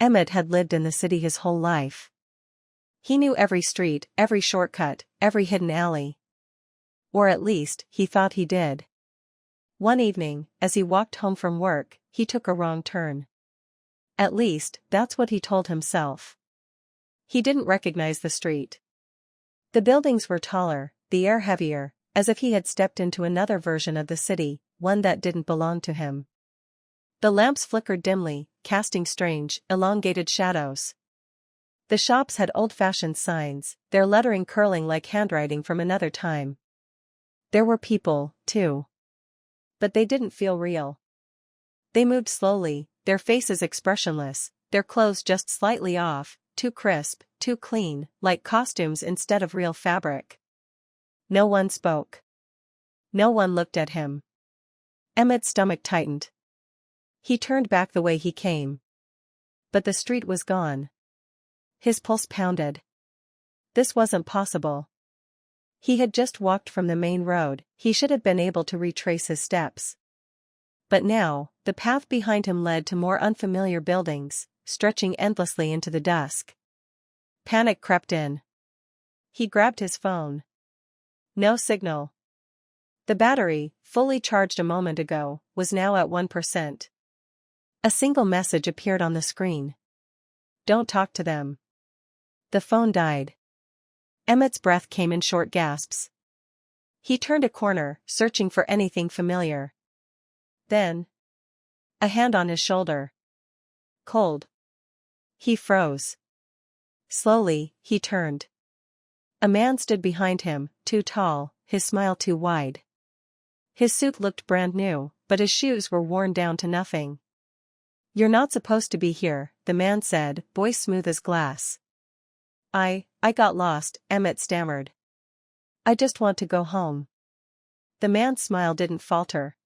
Emmett had lived in the city his whole life. He knew every street, every shortcut, every hidden alley. Or at least, he thought he did. One evening, as he walked home from work, he took a wrong turn. At least, that's what he told himself. He didn't recognize the street. The buildings were taller, the air heavier, as if he had stepped into another version of the city, one that didn't belong to him. The lamps flickered dimly, casting strange, elongated shadows. The shops had old-fashioned signs, their lettering curling like handwriting from another time. There were people, too. But they didn't feel real. They moved slowly, their faces expressionless, their clothes just slightly off, too crisp, too clean, like costumes instead of real fabric. No one spoke. No one looked at him. Emmett's stomach tightened. He turned back the way he came. But the street was gone. His pulse pounded. This wasn't possible. He had just walked from the main road, he should have been able to retrace his steps. But now, the path behind him led to more unfamiliar buildings, stretching endlessly into the dusk. Panic crept in. He grabbed his phone. No signal. The battery, fully charged a moment ago, was now at 1%. A single message appeared on the screen. Don't talk to them. The phone died. Emmett's breath came in short gasps. He turned a corner, searching for anything familiar. Then, a hand on his shoulder. Cold. He froze. Slowly, he turned. A man stood behind him, too tall, his smile too wide. His suit looked brand new, but his shoes were worn down to nothing. "You're not supposed to be here," the man said, voice smooth as glass. I got lost," Emmett stammered. "I just want to go home." The man's smile didn't falter.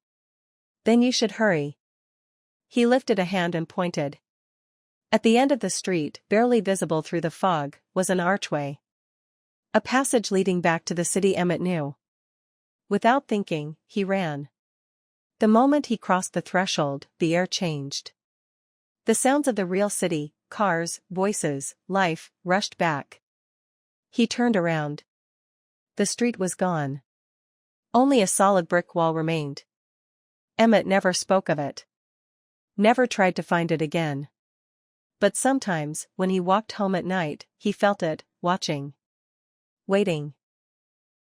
"Then you should hurry." He lifted a hand and pointed. At the end of the street, barely visible through the fog, was an archway. A passage leading back to the city Emmett knew. Without thinking, he ran. The moment he crossed the threshold, the air changed. The sounds of the real city, cars, voices, life, rushed back. He turned around. The street was gone. Only a solid brick wall remained. Emmett never spoke of it. Never tried to find it again. But sometimes, when he walked home at night, he felt it, watching. Waiting.